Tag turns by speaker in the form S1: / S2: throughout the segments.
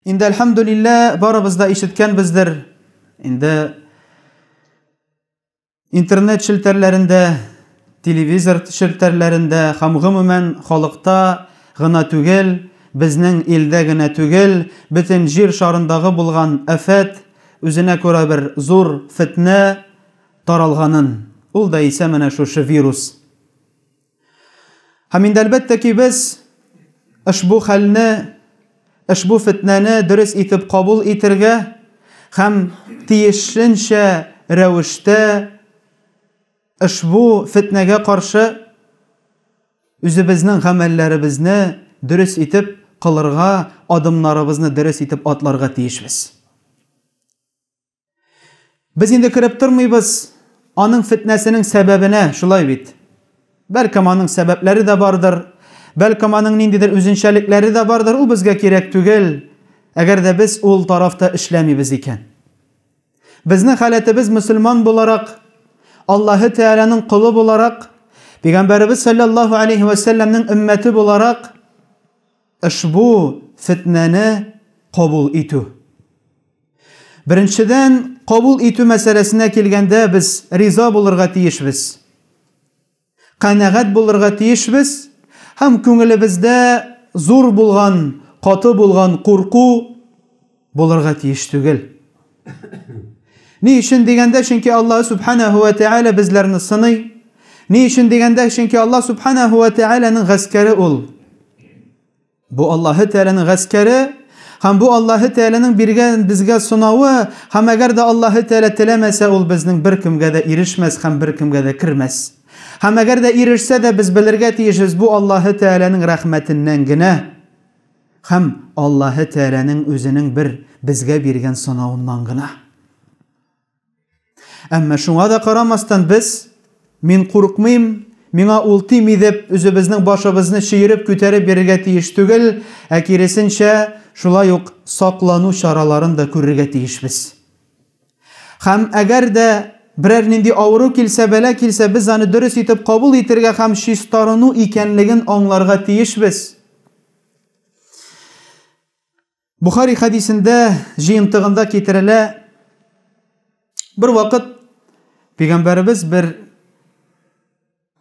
S1: İndi elhamdülillah barabızda işitkenbizdir. İndi internet şilterlerinde, televizor şilterlerinde, ham gümümen halykta gına tügel, bizning ilde gına tügel, bütün jir şarındağı bulgan afet, özüne göre bir zor fitne taralganın. Ul da ise mana şu virus. Ham indi elbette ki biz bu halni, bu fitneni dürüst itip kabul etirge, hem tiyişinçe revişte bu fitnege karşı özümüzün amellerimizni dürüst itip kılırga, adımlarımızı dürüst itip atlarga tiyişmiz. Biz indi kirip durmaybız anın fitnesinin sebebine, şulay bit. Belki anın sebepleri de vardır. Belki anın nindidir üzünçelikleri de vardır. O bizge kerek tügel. Eğer de biz ol tarafta işlemiyiz iken. Bizning halatimiz Müslüman bularak, Allah-u Teala'nın kulu bularak, Peygamberimiz sallallahu aleyhi ve sellem'nin ümmeti bularak bu fitneni kabul etu. Birinçiden kabul etu meselesine kelgende biz riza bulurga tiyişmiz. Qanaat bulurga tiyişmiz. Hem köngülübizde zor bulgan, katı bulgan korku bulurga tiyiş tügel. Ne için degende çünkü Allah subhanahu ve teala bizlerini sınıy. Ne için degende çünkü Allah subhanahu ve teala'nın gaskeri ol. Bu Allah-u Teala'nın gaskeri, hem bu Allah-u Teala'nın bizge sınavı, hem eğer de Allah-u Teala tilemese ol bizning bir kimge de erişmez, hem bir kimge de kirmez. Hem eğer de erişse de biz bilirge tiyişiz bu Allah-u Teala'nın rahmetinden gine, hem Allah-u Teala'nın özünün bir bizge birgen sınavından gine. Ama şuna da qaramasdan biz, min korkmayım, mina ultim edip, özümüzün başımızını şiirip küterip birge tiyiş tügel, ekirisinçe şula yok saklanu şaraların da körüge tiyişmiz. Hem eğer de birer nindi avru kilse bela kilse biz onu dürüst etip kabul etirge hem şistarını ikenligin anlarga tiyişmiz. Bukhari hadisinde jiyintığında ketirile bir vakit Peygamberimiz bir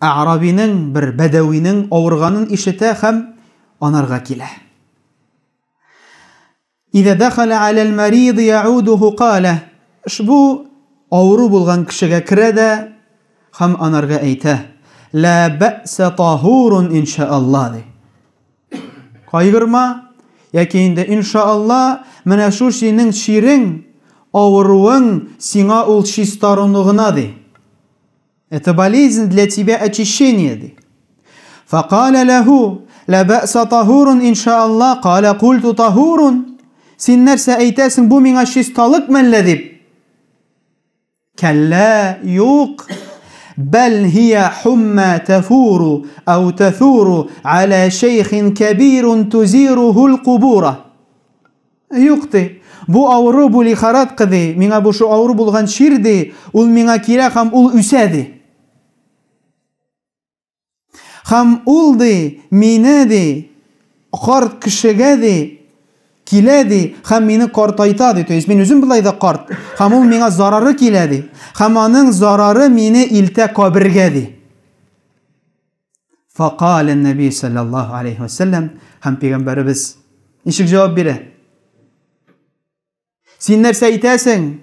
S1: A'rabinin, bir bedevinin avurganın işite hem anarga kile. İza dakhala alel marid ya'uduhu qala. Bu avru bulgan kişiye kirede hem anarga eyte. La ba'sa tahurun inşaallah. Kaygırma. Yakinde inşaallah mana şu şeyin şirin avruun sina ul şistarunluğuna de. Это болезнь для тебя очищение. فقال له لا بأس طهور إن شاء الله قال قلت طهور سنرس أيتاسن بو من الشيستالك من لذب كلا يوق بل هي حمى تفور أو تثور على شيخ كبير تزيره القبور يوقتي bu avru bu liharat qidi minga bu şu avru bulgan şirdi ul minga kira ham ul üsedi ham uldi minedi qart kishigadi kiladi ham meni qartaytadi to есть men o'zim bilayda qart ham ul minga zarari keladi ham aning zarari meni ilta qabirgadi faqala an-nabi sallallahu alayhi ve sellem ham payg'ambarimiz nechik javob beradi Sen nerse aytasan,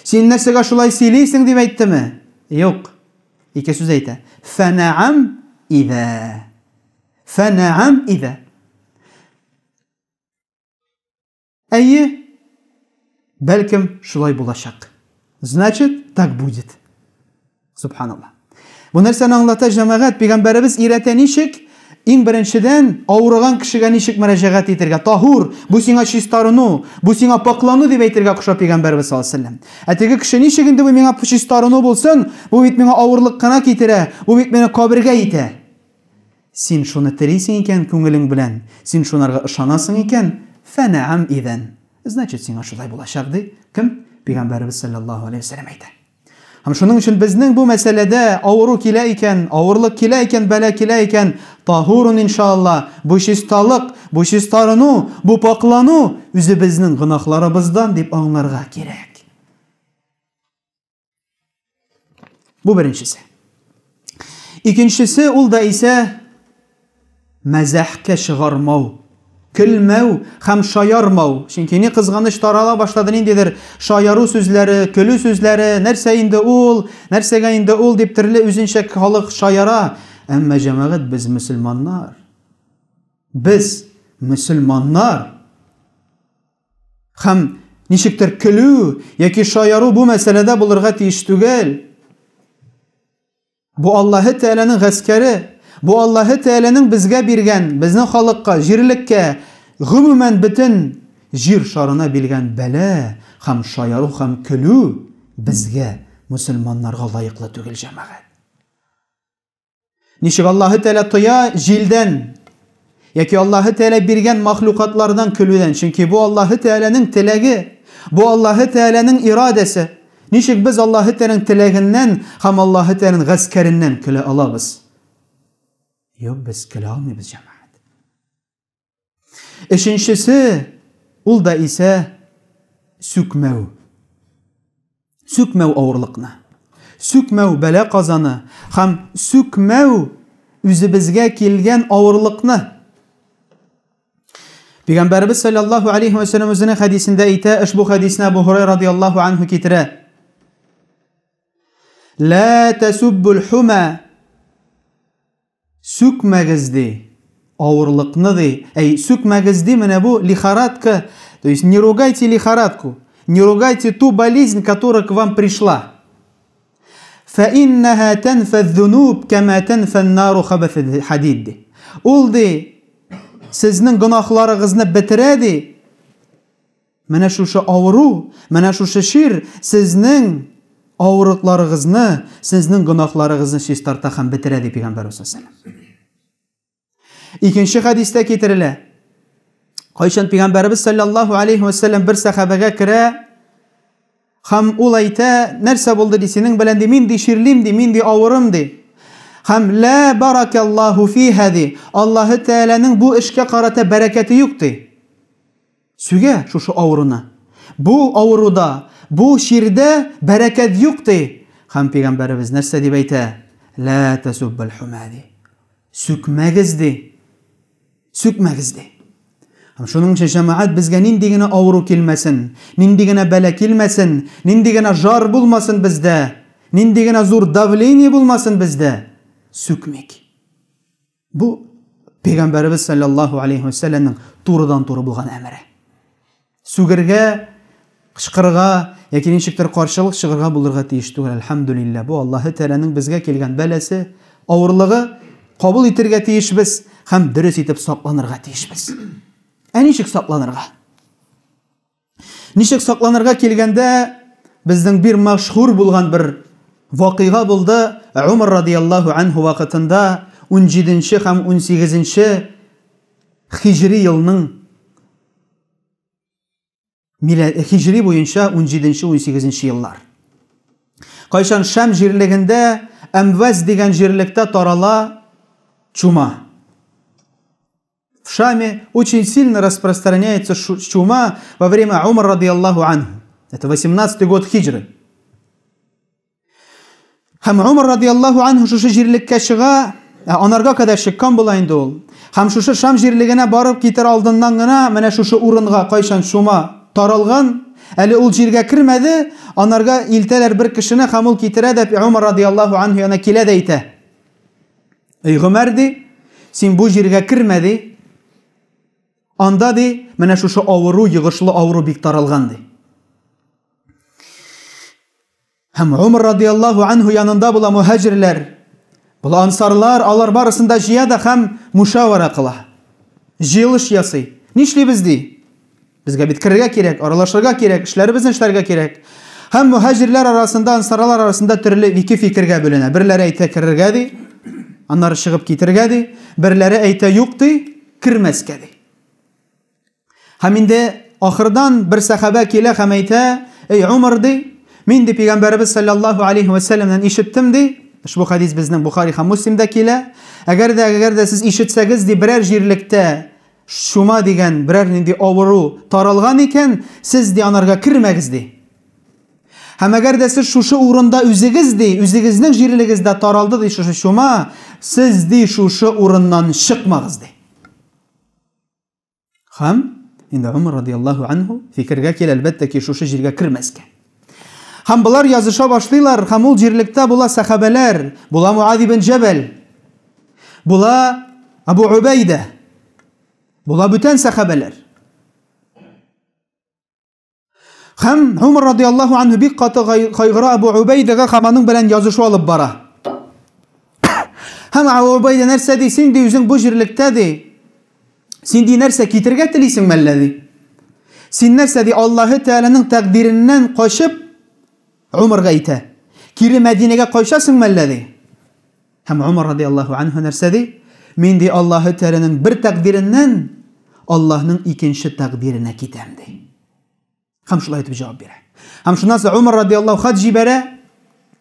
S1: sen nersega şulay söyleysin deb aytdimi? Yo'q. İki söz ayta. Fana'am iza. Fana'am iza. Ayy, belkim şulay bulacak. Значит, так будет. Subhanallah. Bu narsani anlata cemaat Peygamberimiz öğretenişik İn birinçiden avrugan kişiga nişik müracaat etirge. Tahur, bu sina şistarunu, bu sina paklanu deb aytirge kuşa Peygamberimiz sallallahu aleyhi ve sellem. Atigi kişi nişiginde bu mena şistarunu bulsun, bu bit mena avurluk kana ketire, bu bit mena kabirge yite. Sen şunu tileysin iken köngülün bilen, sen şunlarga ışanasın iken, fana'am izen. Значит, sina şulay bulaşaqdı. Kim? Peygamberimiz sallallahu aleyhi ve sellem aytdi. Hem şunun için bizning bu meselede avru kila iken, avurluk kila iken, bela kila iken tahurun inşallah bu şistalık, bu чистарыну, bu paklaну үзебезнең гынахларыбыздан дип аңларга кирәк. Bu беренчесе. Икенчесе ул да исә мәзәхкә чыгармау, көлмәү һәм шаярмау. Чөнки ни кызганыч тарала башлады ниндидер шаяру сүзләре, көлү сүзләре, нәрсә инде ул, нәрсәгә инде ул дип төрле үзенчә халык шаяра. Әмма җәмәгать без мөселманнар. Без мөселманнар. Һәм ничектер көлү яки шаяру бу мәсьәләдә булырга тиеш түгел. Бу Аллаһы Тәгаләнең гаскәре, бу Аллаһы Тәгаләнең безгә биргән, безнең халыкка, җирлеккә, гомумән бөтен җир шарына биргән бәла һәм шаяру һәм көлү безгә, мөселманнарга лаеклы түгел җәмәгать. Ничек Аллаһы Тәгалә тоя җилдән, яки Аллаһы Тәгалә биргән мәхлукатлардан көлүдән. Чөнки бу Аллаһы Тәгаләнең теләге, бу Аллаһы Тәгаләнең ирадәсе. Ничек без Аллаһы Тәгаләнең теләгеннән һәм Аллаһы Тәгаләнең гаскәреннән көлә алабыз? Юк, без көлә алмыйбыз җәмәгать. Өченчесе ул да исә сүкмәү. Сүкмәү авырлыкны. Сүкмәү бәла казаны һәм сүкмәү үзебезгә килгән авырлыкны. Пәйгамбәрбез саллаллаһу алейхи ва саллям үзенең хадисендә әйтә, ошбу хадисне Абу Хурайра радиллаһу анһу китерә. Ла тасуббул хума. Сүкмәгез ди, авырлыкны ди. Сүкмәгез ди, менә бу лихорадка, то есть не ругайте лихорадку, не ругайте ту болезнь, которая к вам пришла. فإنها تنفى الذنوب كما تنفى النار خبث الحديد. Ул ди, сезнең гынахларыгызны бетерә ди. Менә шушы авыру, менә шушы шир сезнең авырлыкларыгызны, сезнең гынахларыгызны чистарта һәм бетерә ди Пәйгамбәрбез саллаллаһу алейһи ва саллям. Икенче хадистә китерелә. Кайчан Пәйгамбәрбез саллаллаһу алейһи ва саллям бер сахабәгә керә, һәм ул әйтә, нәрсә булды ди, синең белән ди, мин ди ширлим ди, мин ди авырым ди. Һәм ла баракаллаһу фиһа ди. Аллаһы Тәгаләнең бу эшкә карата бәрәкәте юк ди. Сүгә шушы авыруны. Бу авыруда, бу ширдә бәрәкәт юк ди. Һәм Пәйгамбәрбез нәрсә дип әйтә? Ла тасуббал хумади. Сүкмәгез ди. Сүкмәгез ди. Һәм шуның өчен җәмәгать безгә нинди генә авыру килмәсен, нинди генә бәла килмәсен, нинди генә жар булмасын бездә, нинди генә зур давление булмасын бездә, сүкмик. Бу Пәйгамбәрбез саллаллаһу алейхи ва саллямның турыдан-туры булган әмере. Сүгергә, кычкырга, яки ничектер каршылык чыгарга булырга тиеш түгел. Әлхәмдүлиллаһ, бу Аллаһы Тәгаләнең безгә килгән бәласе, авырлыгы, кабул итәргә тиешбез һәм дөрес итеп сакланырга тиешбез. Ничек сакланырга? Ничек сакланырга килгәндә, безнең бер мәшһүр булган бер вакыйга булды. Умар радиллаһу анһу вакытында 17 һәм 18 хиҗри елның хиҗри буенча 17-18 еллар. Кайчан Шам җирлегендә Әмваз дигән җирлектә тарала чума. В Шаме очень сильно распространяется чума во время Умара радиллаһу анху. Это 18-й год хиджры. Һәм Умар радиллаһу анху шушы җирлеккә чыга, анарга кадәр чыккан була инде ул. Һәм шушы Шам җирлегенә барып китер алдыннан гына менә шушы урынга кайчан чума таралган, әле ул җиргә кермәде, анарга илтәләр бер кешене һәм ул китерә дә Умар радиллаһу анху яна килә дә әйтә. Эй Гомәр ди, син бу җиргә кермәди. Анда ди, менә шушы авыру, йыгышлы авыру бик таралган ди. Һәм Умар радиллаһу анху янында була мухаҗирләр, була ансарлар, алар барысында җыя да һәм мушавара кыла. Җыелыш ясый. Нишлибез ди? Безгә бит керергә кирәк, аралашырга кирәк, эшләребезне эшләргә кирәк. Һәм мухаҗирләр арасында, ансарлар арасында төрле ике фикергә бүленә. Берләре әйтә керергә ди, аннары чыгып китергә ди, берләре әйтә юк ди, кирмәскә ди. Һәм инде ахырдан бер сахаба килә һәм әйтә, эй Умар ди, мин ди Пәйгамбәрбез саллаллаһу алейхи ва саллямнан ишеттем ди. Бу хадис безнең Бухари һәм Муслимдә килә. Әгәр дә сез ишетсәгез ди, берәр җирлектә шума дигән берәр нинди авыру таралган икән, сез ди анарга кирмәгез ди. Һәм әгәр дә сез шушы урында үзегез ди, үзегезнең җирлегездә таралды ди шушы шума, сез ди шушы урыннан чыкмагыз ди. Һәм инде Умар радиллаһу анһу фикергә килә, әлбәттә ки шушы җиргә кирмәскә. Һәм булар языша башлыйлар, һәм ул җирлектә була сахабәләр, була Муаз ибн Җабал, була Абу Убайда, була бүтән сахабәләр. Һәм Умар радиллаһу анһу бик каты кайгыра Абу Убайдага, һәм аның белән язышу алып бара. Һәм Абу Убайда нәрсә ди, син ди үзең бу җирлектә ди, син ди нәрсә китергә телисеңме әллә ди? Син нәрсә ди Аллаһы Тәгаләнең тәкъдиреннән качып Умарга әйтә, кире Мәдинәгә кайшасыңмы әллә ди? Һәм Умар радиллаһу анһу нәрсә ди? Мин ди Аллаһы Тәгаләнең бер тәкъдиреннән Аллаһның икенче тәкъдиренә китәм ди. Һәм шулай итеп җавап бирә. Һәм шуннан соң Умар радиллаһу хат җибәрә,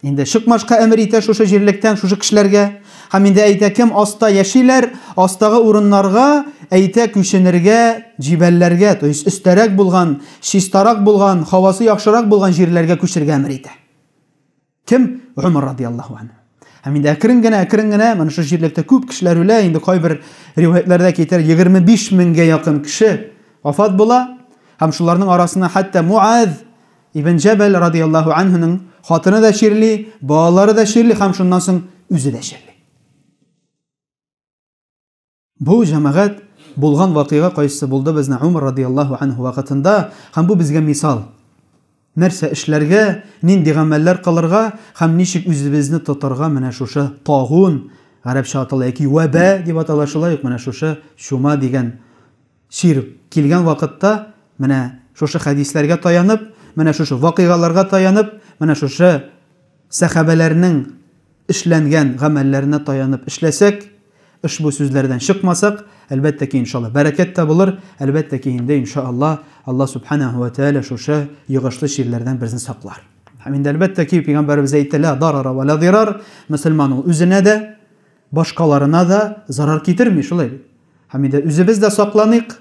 S1: инде чыкмашка әмер итә шушы җирлектән шушы кешеләргә. Һәм инде әйтә, кем аста яшиләр, астагы урыннарга әйтә күченергә, җибәлләргә, то есть өстәрәк булган, чистарак булган, һавасы яхшырак булган җирләргә күчергә әмер итә. Кем? Умар радиллаһу анһу. Һәм инде әкрен генә, менә шу җирлектә күп кешеләр үлә, инде кайбер риваятләрдә китер 25 меңгә якын кеше вафат була. Һәм шуларның арасында хәтта Муаз ибн Җабал радиллаһу анһуның хатыны да ширли, балалары да ширли, һәм шуннан соң үзе дә ширли. Бу җәмәгать булган вакыйга кайсы булды безнең Умар радиллаһу анһу вакытында, һәм бу безгә мисал. Нәрсә эшләргә, нинди гамәлләр кылырга, һәм ничек үзебезне тотарга менә шушы тагун, гарәпчә атала яки ваба дип атала, шулай ук менә шушы шума дигән шир килгән вакытта, менә шушы хәдисләргә таянып, менә шушы вакыйгаларга таянып, менә шушы сахабәләрнең эшләнгән гамәлләренә таянып эшләсәк, ушбу сүзләрдән чыкмасак, әлбәттә ки иншалла бәрәкәт тә булыр, әлбәттә ки инде иншалла Аллаһ субханаһу ва тааля шушы йыгышлы ширләрдән безне саклар. Һәм инде әлбәттә ки пәйгамбәрбез әйтте, ла дарара ва ла дирар, мөселман ул үзенә дә, башкаларына да зарар китерми, шулай. Һәм инде үзебез дә сакланыйк,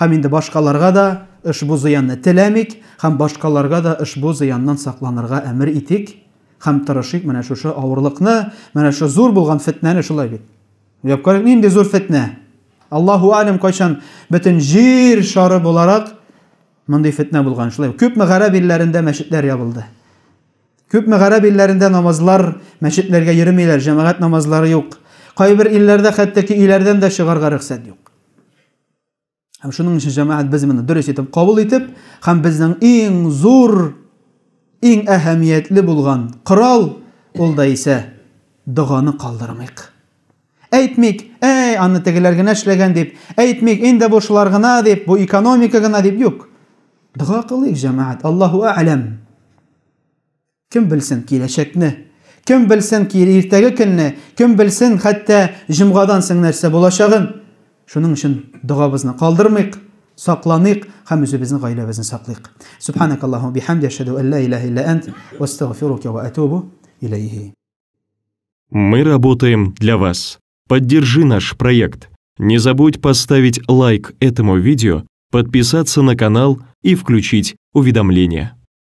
S1: һәм инде башкаларга да ушбу зыянны теләмик, һәм башкаларга да ушбу зыяннан сакланырга әмер итик, һәм тырышыйк менә шушы авырлыкны, менә шу зур булган фитнәне шулай бит. Япкарык нинди зур фитнә. Аллаһу алим кайчан бөтен җир шары буларак мондый фитнә булган шулай. Күп мәгарәб илләрендә мәчетләр ябылды. Күп мәгарәб илләрендә намазлар, мәчетләргә йөрмиләр, җәмәгать намазлары юк. Кайбер илләрдә хәтта ки иләрдән дә чыгарга рөхсәт юк. Һәм шуның өчен җәмәгать без моны дөрес итеп кабул итеп, һәм безнең иң зур, иң әһәмиятле булган корал ул да исә дуганы калдырмыйк. Әйтмик, аны тегеләр генә эшләгән дип, әйтмик, инде бушлар гына дип, бу экономика гына дип юк. Дуга кылыйк җәмәгать, Аллаһу а'лам. Кем белсен киләчәкне, кем белсен иртәге көнне, кем белсен хәтта җомгадан соң нәрсә булачагын. Шуның өчен дугабызны калдырмыйк, сакланыйк һәм үзебезнең гаиләбезне саклыйк. Субханакаллаһу бихамди, ашһаду ан ла илаха илля ант, ва астагфирука ва атубу илейхи.
S2: Мы работаем для вас. Поддержи наш проект. Не забудь поставить лайк этому видео, подписаться на канал и включить уведомления.